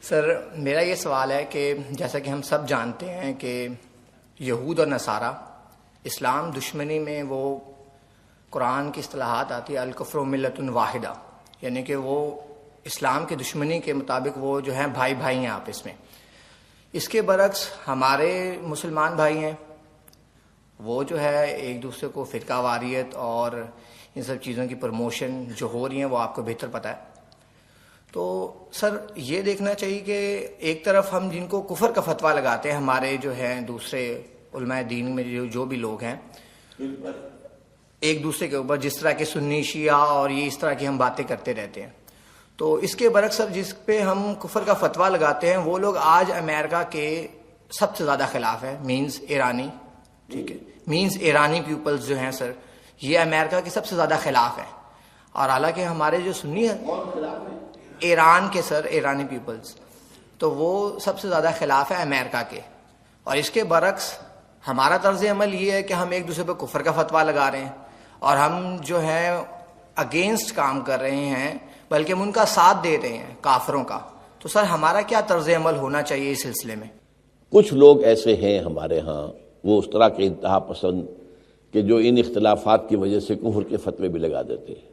سر میرا یہ سوال ہے کہ جیسا کہ ہم سب جانتے ہیں کہ یہود اور نصارہ اسلام دشمنی میں وہ قرآن کی اصطلاحات آتی ہے الکفر ملت واحدہ، یعنی کہ وہ اسلام کی دشمنی کے مطابق وہ جو ہیں بھائی بھائی ہیں آپس میں۔ اس کے برعکس ہمارے مسلمان بھائی ہیں، وہ جو ہے ایک دوسرے کو فرقہ واریت اور ان سب چیزوں کی پروموشن جو ہو رہی ہیں وہ آپ کو بہتر پتہ ہے۔ تو سر یہ دیکھنا چاہیے کہ ایک طرف ہم جن کو کفر کا فتویٰ لگاتے ہیں، ہمارے جو ہیں دوسرے علماء دین میں جو بھی لوگ ہیں ایک دوسرے کے اوپر، جس طرح کے سنی شیعہ اور یہ اس طرح کی ہم باتیں کرتے رہتے ہیں، تو اس کے برعکس سر جس پہ ہم کفر کا فتویٰ لگاتے ہیں وہ لوگ آج امریکہ کے سب سے زیادہ خلاف ہے، مینز ایرانی، ٹھیک ہے، مینز ایرانی پیپلز جو ہیں سر یہ امریکہ کے سب سے زیادہ خلاف ہیں، اور حالانکہ ہمارے جو سنی ہیں ایران کے سر ایرانی پیپلز تو وہ سب سے زیادہ خلاف ہے امریکہ کے، اور اس کے برعکس ہمارا طرز عمل یہ ہے کہ ہم ایک دوسرے پہ کفر کا فتویٰ لگا رہے ہیں اور ہم جو ہے اگینسٹ کام کر رہے ہیں، بلکہ ہم ان کا ساتھ دے رہے ہیں کافروں کا۔ تو سر ہمارا کیا طرز عمل ہونا چاہیے اس سلسلے میں؟ کچھ لوگ ایسے ہیں ہمارے ہاں، وہ اس طرح کے انتہا پسند کہ جو ان اختلافات کی وجہ سے کفر کے فتوے بھی لگا دیتے ہیں،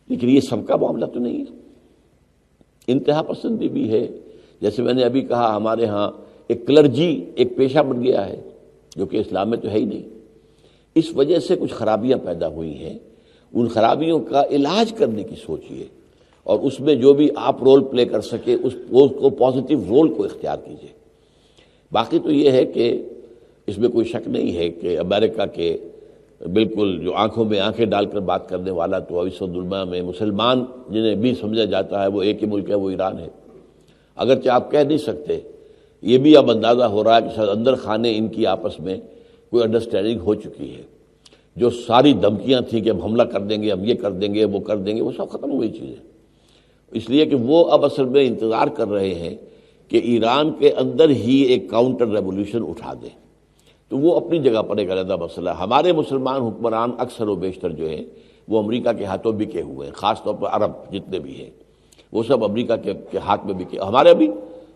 لیکن یہ سب کا معاملہ تو نہیں ہے، انتہا پسندی بھی ہے۔ جیسے میں نے ابھی کہا ہمارے ہاں ایک کلرجی ایک پیشہ بن گیا ہے جو کہ اسلام میں تو ہے ہی نہیں، اس وجہ سے کچھ خرابیاں پیدا ہوئی ہیں، ان خرابیوں کا علاج کرنے کی سوچیے اور اس میں جو بھی آپ رول پلے کر سکے اس کو پازیٹیو رول کو اختیار کیجیے۔ باقی تو یہ ہے کہ اس میں کوئی شک نہیں ہے کہ امریکہ کے بالکل جو آنکھوں میں آنکھیں ڈال کر بات کرنے والا تو اس دنیا میں مسلمان جنہیں بھی سمجھا جاتا ہے وہ ایک ہی ملک ہے، وہ ایران ہے۔ اگرچہ آپ کہہ نہیں سکتے، یہ بھی اب اندازہ ہو رہا ہے کہ شاید اندر خانے ان کی آپس میں کوئی انڈرسٹینڈنگ ہو چکی ہے، جو ساری دھمکیاں تھیں کہ ہم حملہ کر دیں گے، ہم یہ کر دیں گے، وہ کر دیں گے، وہ سب ختم ہوئی چیزیں، اس لیے کہ وہ اب اصل میں انتظار کر رہے ہیں کہ ایران کے اندر ہی ایک کاؤنٹر ریولیوشن اٹھا دیں، تو وہ اپنی جگہ پر ایک علیحدہ مسئلہ ہے۔ ہمارے مسلمان حکمران اکثر و بیشتر جو ہیں وہ امریکہ کے ہاتھوں بکے ہوئے ہیں، خاص طور پر عرب جتنے بھی ہیں وہ سب امریکہ کے ہاتھ میں بکے۔ ہمارے بھی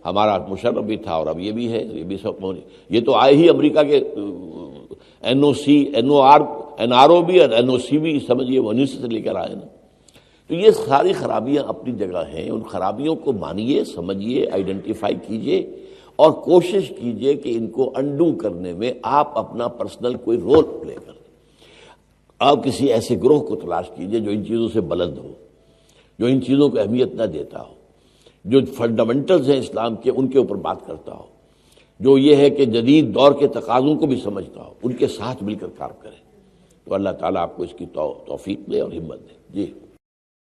ہمارا مشرف بھی تھا اور اب یہ بھی ہے، یہ بھی سب یہ تو آئے ہی امریکہ کے این او سی این آر او بھی اور این او سی بھی سمجھیے وہ انہیں سے لے کر آئے نا۔ تو یہ ساری خرابیاں اپنی جگہ ہیں، ان خرابیوں کو مانیے، سمجھیے، آئیڈینٹیفائی کیجیے اور کوشش کیجیے کہ ان کو انڈو کرنے میں آپ اپنا پرسنل کوئی رول پلے کریں۔ آپ کسی ایسے گروہ کو تلاش کیجیے جو ان چیزوں سے بلند ہو، جو ان چیزوں کو اہمیت نہ دیتا ہو، جو فنڈامنٹلز ہیں اسلام کے ان کے اوپر بات کرتا ہو، جو یہ ہے کہ جدید دور کے تقاضوں کو بھی سمجھتا ہو، ان کے ساتھ مل کر کام کریں۔ تو اللہ تعالیٰ آپ کو اس کی توفیق دے اور ہمت دے۔ جی